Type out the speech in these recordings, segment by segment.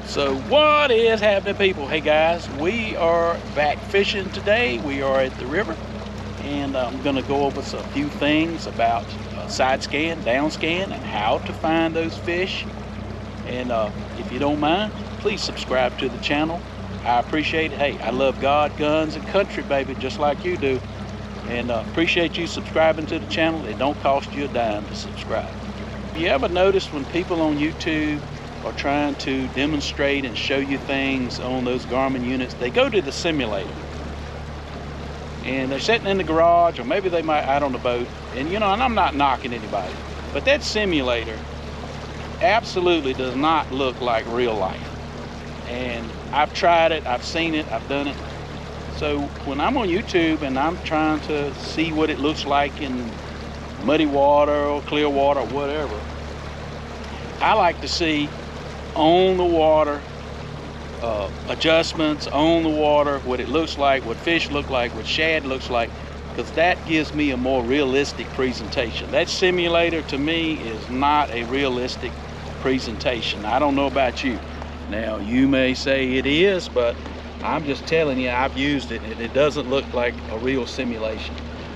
So what is happening, people? Hey guys, we are back fishing today. We are at the river, and I'm going to go over a few things about side scan, down scan, and how to find those fish. And if you don't mind, please subscribe to the channel. I appreciate it. Hey, I love God, guns, and country, baby, just like you do. And appreciate you subscribing to the channel. It don't cost you a dime to subscribe. You ever noticed when people on YouTube are trying to demonstrate and show you things on those Garmin units, they go to the simulator and they're sitting in the garage, or maybe they might out on the boat, and you know, and I'm not knocking anybody, but that simulator absolutely does not look like real life. And I've tried it, I've seen it, I've done it. So when I'm on YouTube and I'm trying to see what it looks like in muddy water or clear water or whatever, I like to see on the water adjustments on the water, what it looks like, what fish look like, what shad looks like, because that gives me a more realistic presentation. That simulator to me is not a realistic presentation. I don't know about you. Now you may say it is, but I'm just telling you, I've used it and it doesn't look like a real simulation.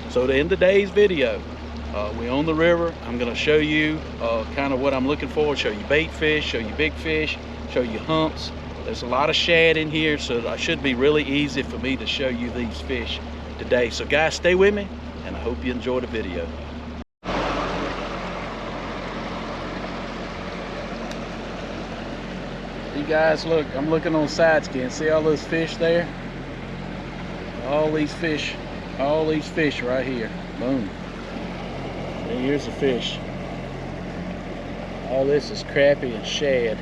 So in today's video, we're on the river. I'm going to show you kind of what I'm looking for, show you bait fish, show you big fish, show you humps. There's a lot of shad in here, so it should be really easy for me to show you these fish today. So guys, stay with me, and I hope you enjoy the video. You guys, look, I'm looking on side scan. See all those fish there? All these fish right here. Boom. And here's the fish. All this is crappie and shad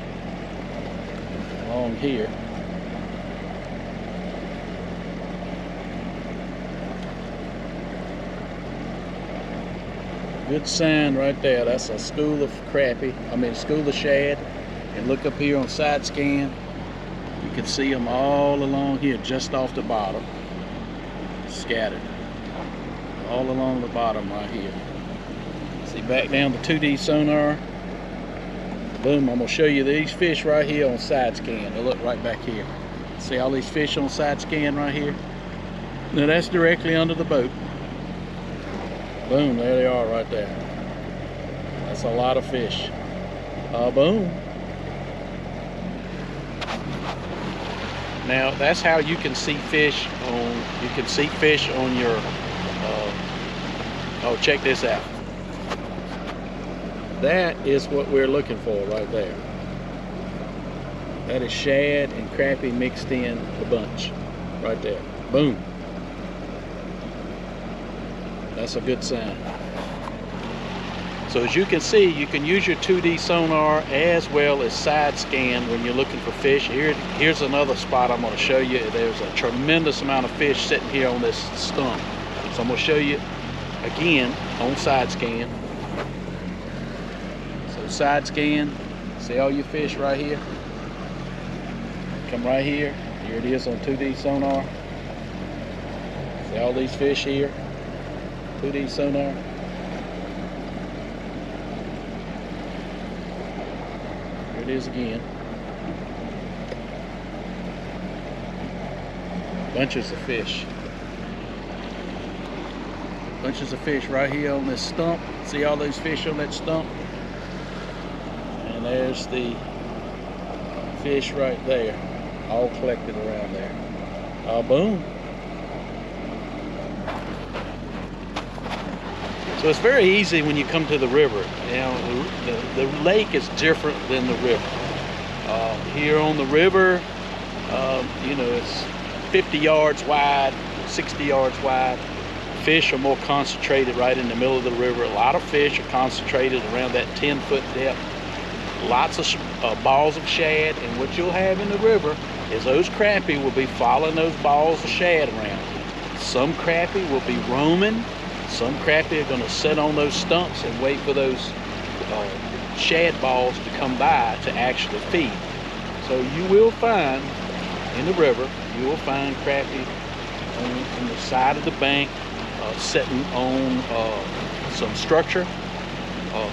along here. Good sign right there. That's a school of crappie. School of shad. And look up here on side scan. You can see them all along here, just off the bottom, scattered all along the bottom right here. See, back down the 2D sonar. Boom, I'm gonna show you these fish right here on side scan. They look right back here. See all these fish on side scan right here? Now that's directly under the boat. Boom, there they are right there. That's a lot of fish. Boom. Now that's how you can see fish on, your, oh, check this out. That is what we're looking for right there. That is shad and crappie mixed in a bunch right there. Boom. That's a good sign. So as you can see, you can use your 2D sonar as well as side scan when you're looking for fish. Here's another spot I'm going to show you. There's a tremendous amount of fish sitting here on this stump. So I'm going to show you again on side scan. Side scan, see all your fish right here? Come right here. Here it is on 2D sonar. See all these fish here? 2D sonar. Here it is again. Bunches of fish. Bunches of fish right here on this stump. See all those fish on that stump? And there's the fish right there, all collected around there. Boom. So it's very easy when you come to the river. You know, the lake is different than the river. Here on the river, you know, it's 50 yards wide, 60 yards wide. Fish are more concentrated right in the middle of the river. A lot of fish are concentrated around that 10-foot depth. Lots of balls of shad, and what you'll have in the river is those crappie will be following those balls of shad around. Some crappie will be roaming. Some crappie are going to sit on those stumps and wait for those shad balls to come by to actually feed. So you will find in the river, you will find crappie on the side of the bank, sitting on some structure,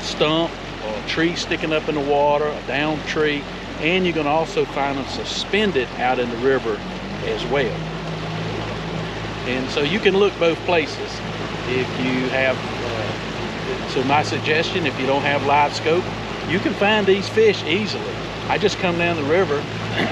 stump, or a tree sticking up in the water, a downed tree. and you're going to also find them suspended out in the river as well. And so you can look both places. If you have, so my suggestion, if you don't have live scope, you can find these fish easily. I just come down the river.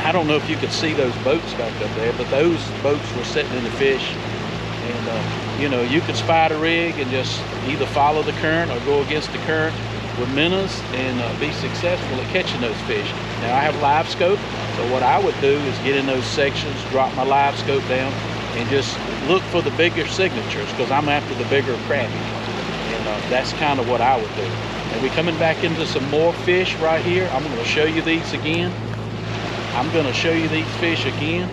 I don't know if you could see those boats back up there, but those boats were sitting in the fish. And you know, you could spot a rig and just either follow the current or go against the current with minnows and be successful at catching those fish. Now I have live scope, so what I would do is get in those sections, drop my live scope down, and just look for the bigger signatures, because I'm after the bigger crappie. And that's kind of what I would do. And we're coming back into some more fish right here. I'm going to show you these again. I'm going to show you these fish again.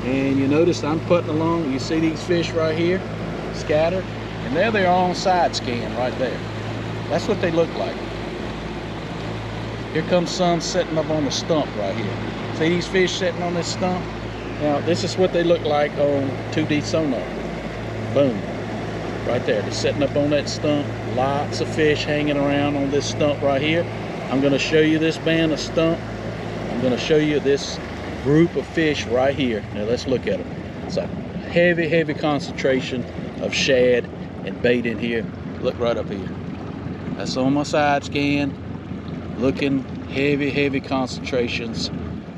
And you notice I'm putting along, you see these fish right here, scattered, and there they are on side scan right there. That's what they look like. Here comes some sitting up on the stump right here. See these fish sitting on this stump? Now this is what they look like on 2D sonar. Boom, right there. They're sitting up on that stump. Lots of fish hanging around on this stump right here. I'm going to show you this band of stump. I'm going to show you this group of fish right here. Now let's look at them. It's a heavy concentration of shad and bait in here. Look right up here. That's on my side scan. Looking heavy concentrations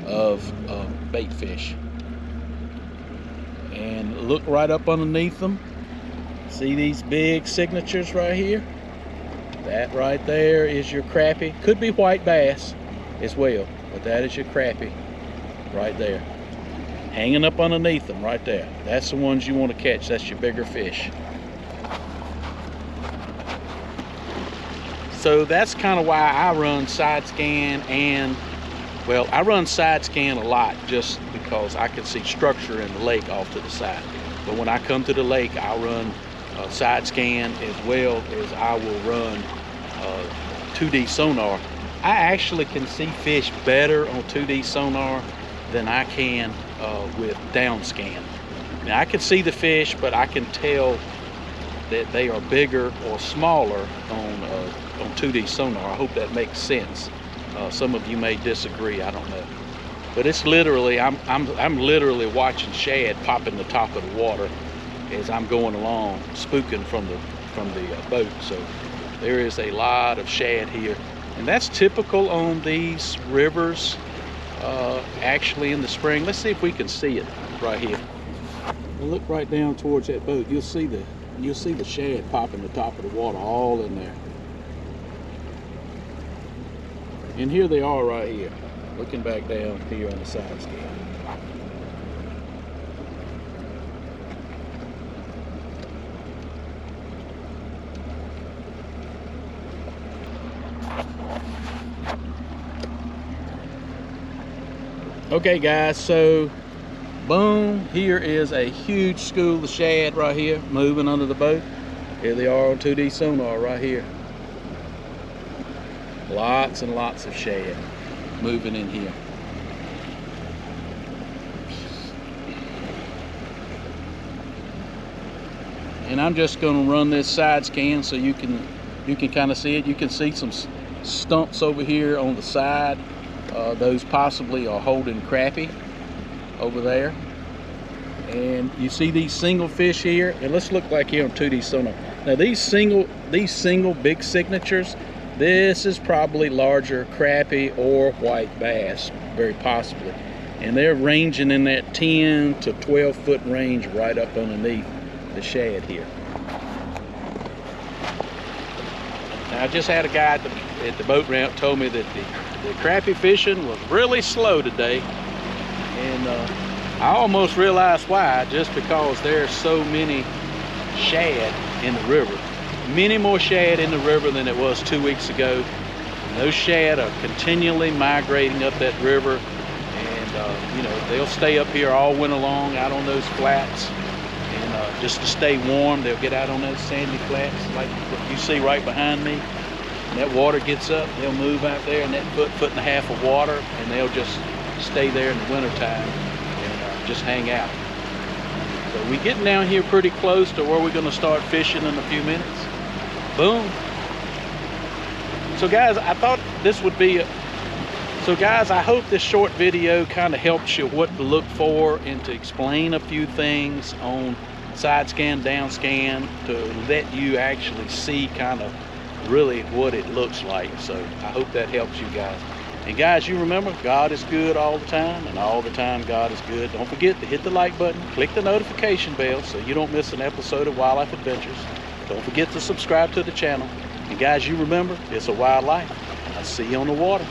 of bait fish. And look right up underneath them. See these big signatures right here? That right there is your crappie. Could be white bass as well, but that is your crappie right there. Hanging up underneath them right there. That's the ones you want to catch. That's your bigger fish. So that's kind of why I run side scan, and well, I run side scan a lot just because I can see structure in the lake off to the side. But when I come to the lake, I'll run side scan as well as I will run 2D sonar. I actually can see fish better on 2D sonar than I can with down scan. Now I can see the fish, but I can tell that they are bigger or smaller on 2D sonar. I hope that makes sense. Some of you may disagree, I don't know. But it's literally, I'm literally watching shad pop in the top of the water as I'm going along, spooking from the boat. So there is a lot of shad here, and that's typical on these rivers. Actually in the spring. Let's see if we can see it right here. Well, look right down towards that boat. You'll see the shad pop in the top of the water, all in there. And here they are right here, looking back down here on the side scan. Okay guys, so boom, here is a huge school of shad right here moving under the boat. Here they are on 2D sonar right here. Lots and lots of shad moving in here. And I'm just going to run this side scan so you can kind of see it. You can see some stumps over here on the side. Those possibly are holding crappie over there. And you see these single fish here, and let's look like here on 2D sonar. Now these single big signatures, this is probably larger crappie or white bass, very possibly. And they're ranging in that 10 to 12 foot range right up underneath the shad here. Now I just had a guy at the boat ramp told me that the crappie fishing was really slow today. And I almost realized why, just because there's so many shad in the river. Many more shad in the river than it was 2 weeks ago. And those shad are continually migrating up that river, and you know, they'll stay up here all winter long out on those flats, and just to stay warm they'll get out on those sandy flats like what you see right behind me. And that water gets up, they'll move out there in that foot and a half of water, and they'll just stay there in the winter time and just hang out. So we're getting down here pretty close to where we're going to start fishing in a few minutes. Boom. So guys, I thought this would be So guys, I hope this short video kind of helps you what to look for and to explain a few things on side scan, down scan, to let you actually see kind of really what it looks like. So I hope that helps you guys. And guys, you remember, God is good all the time, and all the time God is good. Don't forget to hit the like button, click the notification bell so you don't miss an episode of Wildlife Adventures. Don't forget to subscribe to the channel. And guys, you remember, it's a wild life. I'll see you on the water.